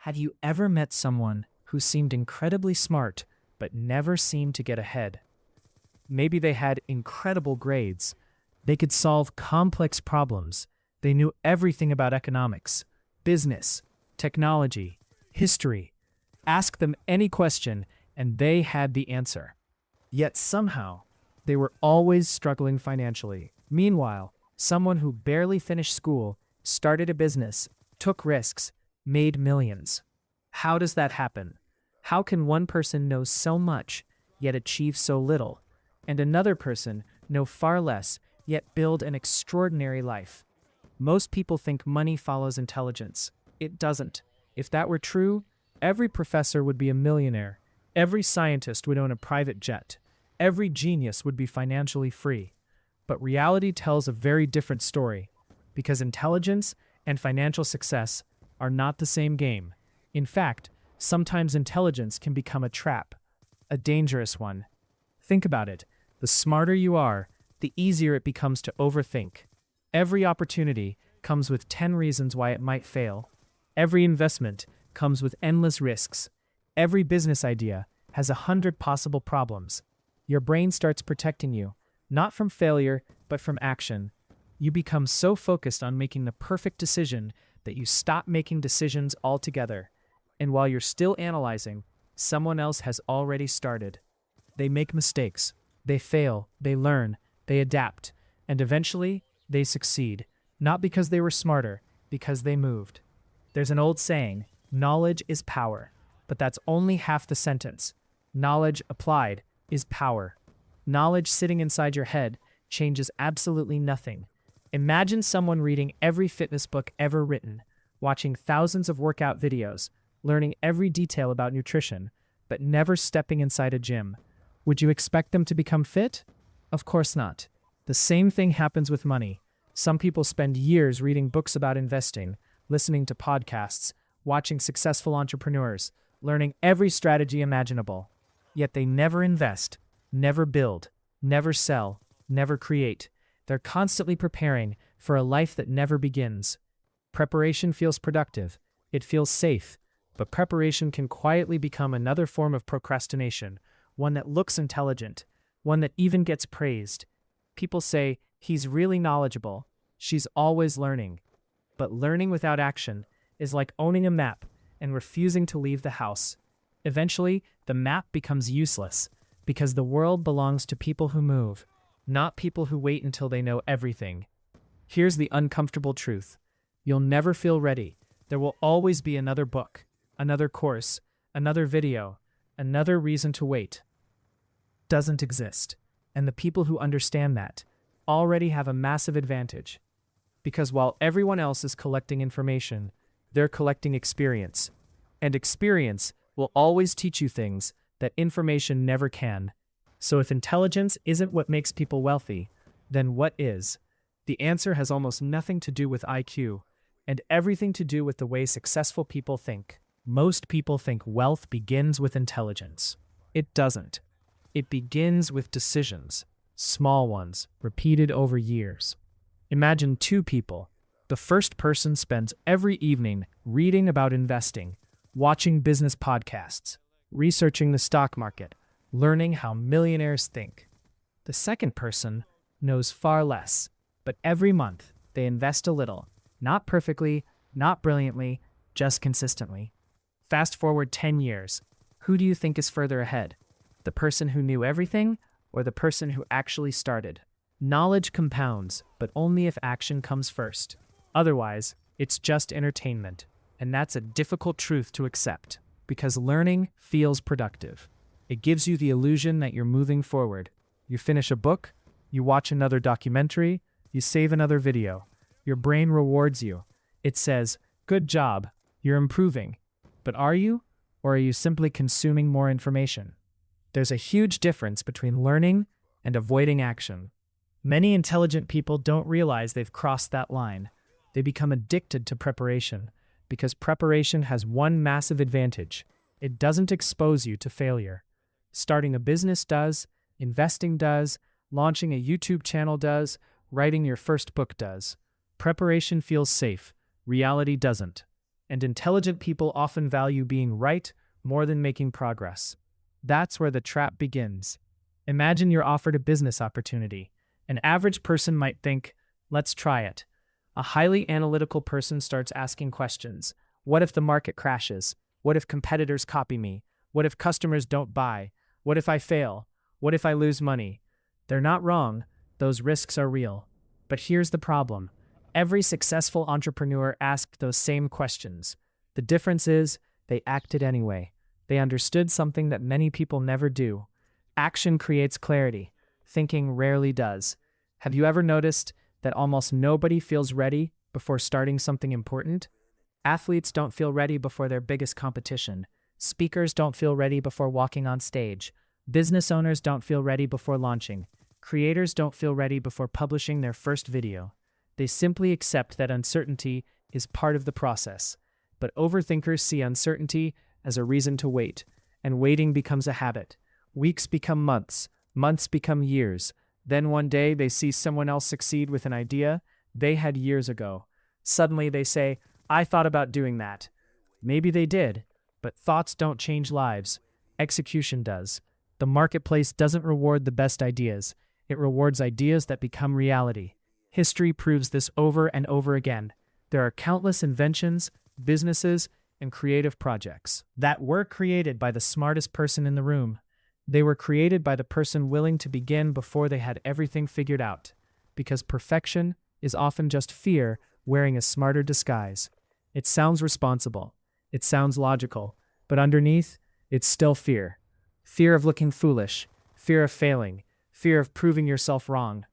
Have you ever met someone who seemed incredibly smart but never seemed to get ahead? Maybe they had incredible grades. They could solve complex problems. They knew everything about economics, business, technology, history. Ask them any question, and they had the answer. Yet somehow, they were always struggling financially. Meanwhile, someone who barely finished school, started a business, took risks, made millions. How does that happen? How can one person know so much, yet achieve so little, and another person know far less, yet build an extraordinary life? Most people think money follows intelligence. It doesn't. If that were true, every professor would be a millionaire. Every scientist would own a private jet. Every genius would be financially free. But reality tells a very different story, because intelligence and financial success are not the same game. In fact, sometimes intelligence can become a trap, a dangerous one. Think about it. The smarter you are, the easier it becomes to overthink. Every opportunity comes with 10 reasons why it might fail. Every investment comes with endless risks. Every business idea has 100 possible problems. Your brain starts protecting you, not from failure, but from action. You become so focused on making the perfect decision that you stop making decisions altogether. And while you're still analyzing, someone else has already started. They make mistakes, they fail, they learn, they adapt, and eventually they succeed, not because they were smarter, because they moved. There's an old saying, knowledge is power, but that's only half the sentence. Knowledge applied is power. Knowledge sitting inside your head changes absolutely nothing. Imagine someone reading every fitness book ever written, watching thousands of workout videos, learning every detail about nutrition, but never stepping inside a gym. Would you expect them to become fit? Of course not. The same thing happens with money. Some people spend years reading books about investing, listening to podcasts, watching successful entrepreneurs, learning every strategy imaginable. Yet they never invest, never build, never sell, never create. They're constantly preparing for a life that never begins. Preparation feels productive. It feels safe. But preparation can quietly become another form of procrastination, one that looks intelligent, one that even gets praised. People say, he's really knowledgeable. She's always learning. But learning without action is like owning a map and refusing to leave the house. Eventually, the map becomes useless because the world belongs to people who move, not people who wait until they know everything. Here's the uncomfortable truth. You'll never feel ready. There will always be another book, another course, another video, another reason to wait. Doesn't exist. And the people who understand that already have a massive advantage. Because while everyone else is collecting information, they're collecting experience. And experience will always teach you things that information never can. So if intelligence isn't what makes people wealthy, then what is? The answer has almost nothing to do with IQ, and everything to do with the way successful people think. Most people think wealth begins with intelligence. It doesn't. It begins with decisions, small ones, repeated over years. Imagine two people. The first person spends every evening reading about investing, watching business podcasts, researching the stock market, learning how millionaires think. The second person knows far less, but every month they invest a little, not perfectly, not brilliantly, just consistently. Fast forward 10 years. Who do you think is further ahead? The person who knew everything or the person who actually started? Knowledge compounds, but only if action comes first. Otherwise, it's just entertainment. And that's a difficult truth to accept, because learning feels productive. It gives you the illusion that you're moving forward. You finish a book, you watch another documentary, you save another video. Your brain rewards you. It says, good job, you're improving. But are you? Or are you simply consuming more information? There's a huge difference between learning and avoiding action. Many intelligent people don't realize they've crossed that line. They become addicted to preparation, because preparation has one massive advantage. It doesn't expose you to failure. Starting a business does, investing does, launching a YouTube channel does, writing your first book does. Preparation feels safe. Reality doesn't. And intelligent people often value being right more than making progress. That's where the trap begins. Imagine you're offered a business opportunity. An average person might think, let's try it. A highly analytical person starts asking questions. What if the market crashes? What if competitors copy me? What if customers don't buy? What if I fail? What if I lose money? They're not wrong. Those risks are real. But here's the problem. Every successful entrepreneur asked those same questions. The difference is, they acted anyway. They understood something that many people never do. Action creates clarity. Thinking rarely does. Have you ever noticed that almost nobody feels ready before starting something important? Athletes don't feel ready before their biggest competition. Speakers don't feel ready before walking on stage. Business owners don't feel ready before launching. Creators don't feel ready before publishing their first video. They simply accept that uncertainty is part of the process. But overthinkers see uncertainty as a reason to wait, and waiting becomes a habit. Weeks become months, months become years. Then one day they see someone else succeed with an idea they had years ago. Suddenly they say, I thought about doing that. Maybe they did, but thoughts don't change lives. Execution does. The marketplace doesn't reward the best ideas. It rewards ideas that become reality. History proves this over and over again. There are countless inventions, businesses, and creative projects that were created by the smartest person in the room. They were created by the person willing to begin before they had everything figured out. Because perfection is often just fear wearing a smarter disguise. It sounds responsible. It sounds logical. But underneath, it's still fear. Fear of looking foolish. Fear of failing. Fear of proving yourself wrong.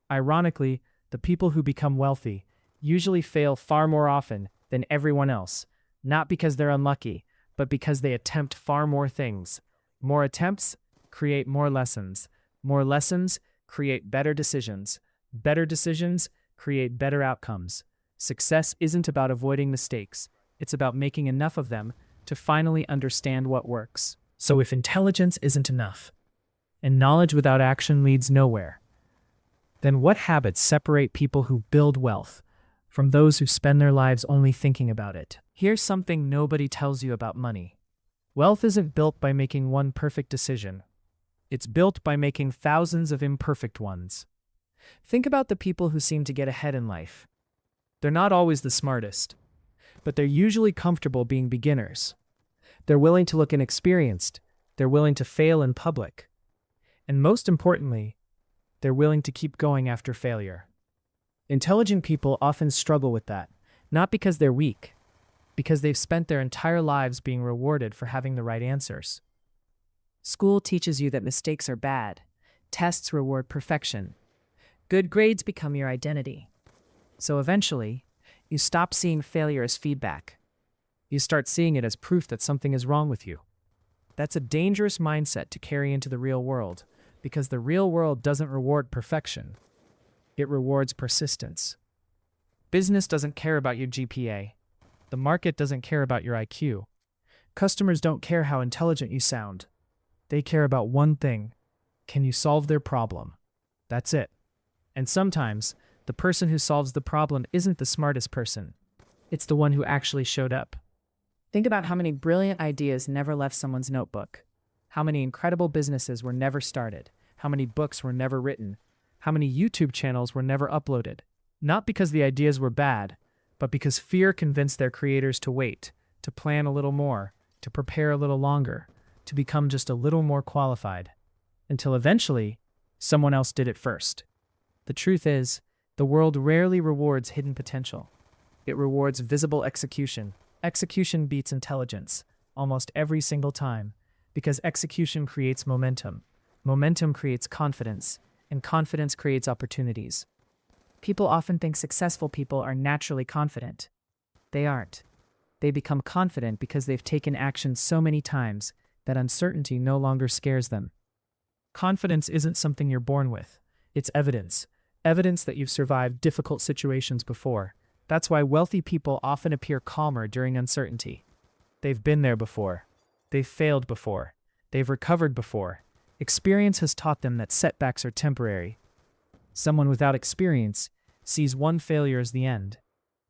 Ironically, the people who become wealthy usually fail far more often than everyone else. Not because they're unlucky, but because they attempt far more things. More attempts create more lessons. More lessons create better decisions. Better decisions create better outcomes. Success isn't about avoiding mistakes. It's about making enough of them to finally understand what works. So if intelligence isn't enough, and knowledge without action leads nowhere, then what habits separate people who build wealth from those who spend their lives only thinking about it? Here's something nobody tells you about money. Wealth isn't built by making one perfect decision. It's built by making thousands of imperfect ones. Think about the people who seem to get ahead in life. They're not always the smartest, but they're usually comfortable being beginners. They're willing to look inexperienced. They're willing to fail in public. And most importantly, they're willing to keep going after failure. Intelligent people often struggle with that, not because they're weak, because they've spent their entire lives being rewarded for having the right answers. School teaches you that mistakes are bad. Tests reward perfection. Good grades become your identity. So eventually, you stop seeing failure as feedback. You start seeing it as proof that something is wrong with you. That's a dangerous mindset to carry into the real world, because the real world doesn't reward perfection. It rewards persistence. Business doesn't care about your GPA. The market doesn't care about your IQ. Customers don't care how intelligent you sound. They care about one thing. Can you solve their problem? That's it. And sometimes, the person who solves the problem isn't the smartest person. It's the one who actually showed up. Think about how many brilliant ideas never left someone's notebook. How many incredible businesses were never started. How many books were never written. How many YouTube channels were never uploaded. Not because the ideas were bad, but because fear convinced their creators to wait, to plan a little more, to prepare a little longer, to become just a little more qualified. Until eventually, someone else did it first. The truth is, the world rarely rewards hidden potential. It rewards visible execution. Execution beats intelligence, almost every single time, because execution creates momentum. Momentum creates confidence, and confidence creates opportunities. People often think successful people are naturally confident. They aren't. They become confident because they've taken action so many times that uncertainty no longer scares them. Confidence isn't something you're born with. It's evidence. Evidence that you've survived difficult situations before. That's why wealthy people often appear calmer during uncertainty. They've been there before. They've failed before. They've recovered before. Experience has taught them that setbacks are temporary. Someone without experience sees one failure as the end.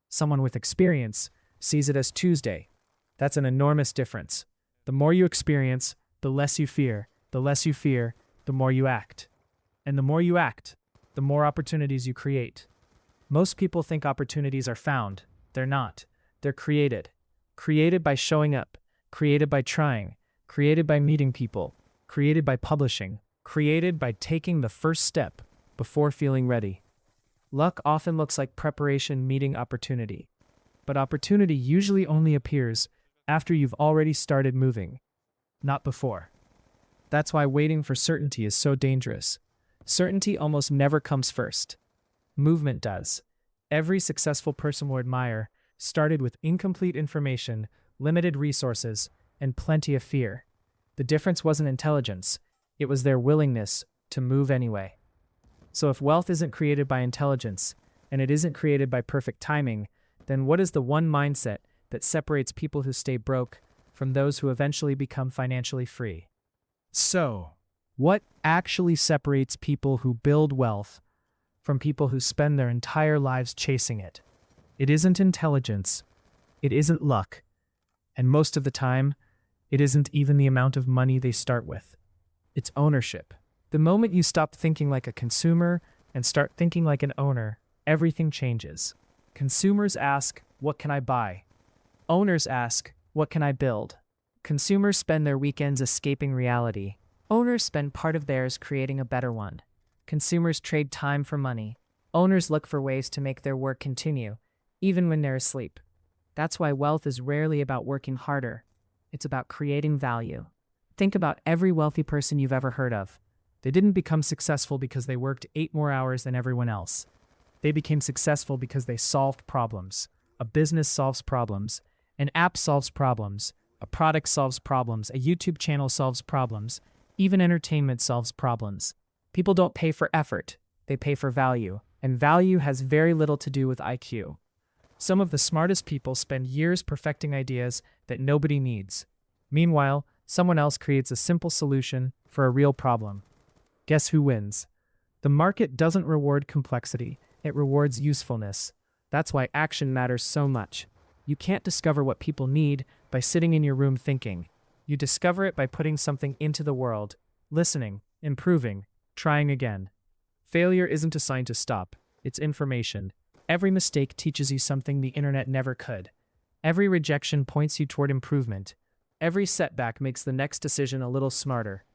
Someone with experience sees it as Tuesday. That's an enormous difference. The more you experience, the less you fear. The less you fear, the more you act. And the more you act, the more opportunities you create. Most people think opportunities are found. They're not. They're created. Created by showing up. Created by trying. Created by meeting people. Created by publishing. Created by taking the first step before feeling ready. Luck often looks like preparation meeting opportunity. But opportunity usually only appears after you've already started moving, not before. That's why waiting for certainty is so dangerous. Certainty almost never comes first. Movement does. Every successful person we admire started with incomplete information, limited resources, and plenty of fear. The difference wasn't intelligence, it was their willingness to move anyway. So if wealth isn't created by intelligence, and it isn't created by perfect timing, then what is the one mindset that separates people who stay broke from those who eventually become financially free? So, what actually separates people who build wealth from people who spend their entire lives chasing it? It isn't intelligence, it isn't luck, and most of the time, it isn't even the amount of money they start with. It's ownership. The moment you stop thinking like a consumer and start thinking like an owner, everything changes. Consumers ask, "What can I buy?" Owners ask, "What can I build?" Consumers spend their weekends escaping reality. Owners spend part of theirs creating a better one. Consumers trade time for money. Owners look for ways to make their work continue, even when they're asleep. That's why wealth is rarely about working harder. It's about creating value. Think about every wealthy person you've ever heard of. They didn't become successful because they worked 8 more hours than everyone else. They became successful because they solved problems. A business solves problems. An app solves problems. A product solves problems. A YouTube channel solves problems. Even entertainment solves problems. People don't pay for effort. They pay for value. And value has very little to do with IQ. Some of the smartest people spend years perfecting ideas that nobody needs. Meanwhile, someone else creates a simple solution for a real problem. Guess who wins? The market doesn't reward complexity. It rewards usefulness. That's why action matters so much. You can't discover what people need by sitting in your room thinking. You discover it by putting something into the world, listening, improving, trying again. Failure isn't a sign to stop. It's information. Every mistake teaches you something the internet never could. Every rejection points you toward improvement. Every setback makes the next decision a little smarter.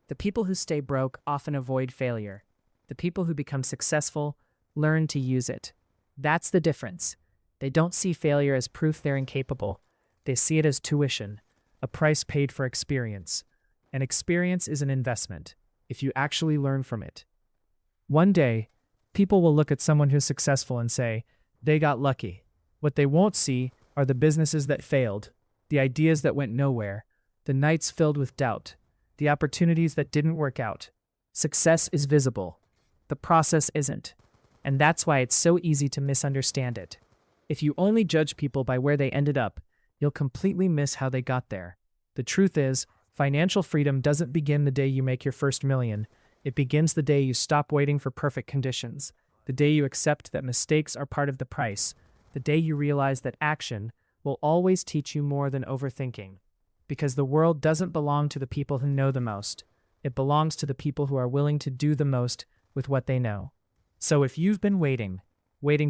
The people who stay broke often avoid failure. The people who become successful learn to use it. That's the difference. They don't see failure as proof they're incapable. They see it as tuition, a price paid for experience. And experience is an investment, if you actually learn from it. One day, people will look at someone who's successful and say, they got lucky. What they won't see are the businesses that failed, the ideas that went nowhere, the nights filled with doubt, the opportunities that didn't work out. Success is visible. The process isn't. And that's why it's so easy to misunderstand it. If you only judge people by where they ended up, you'll completely miss how they got there. The truth is, financial freedom doesn't begin the day you make your first million. It begins the day you stop waiting for perfect conditions, the day you accept that mistakes are part of the price, the day you realize that action will always teach you more than overthinking. Because the world doesn't belong to the people who know the most. It belongs to the people who are willing to do the most with what they know. So if you've been waiting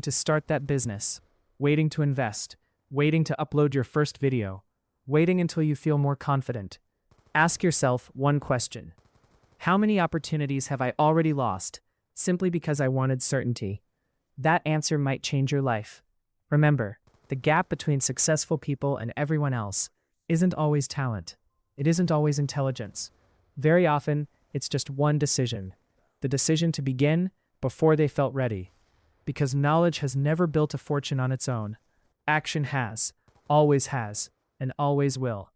to start that business, waiting to invest, waiting to upload your first video, waiting until you feel more confident, ask yourself one question. How many opportunities have I already lost simply because I wanted certainty? That answer might change your life. Remember, the gap between successful people and everyone else isn't always talent. It isn't always intelligence. Very often, it's just one decision. The decision to begin before they felt ready. Because knowledge has never built a fortune on its own. Action has, and always will.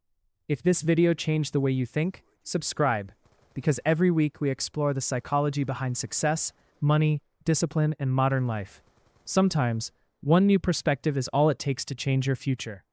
If this video changed the way you think, subscribe. Because every week we explore the psychology behind success, money, discipline, and modern life. Sometimes, one new perspective is all it takes to change your future.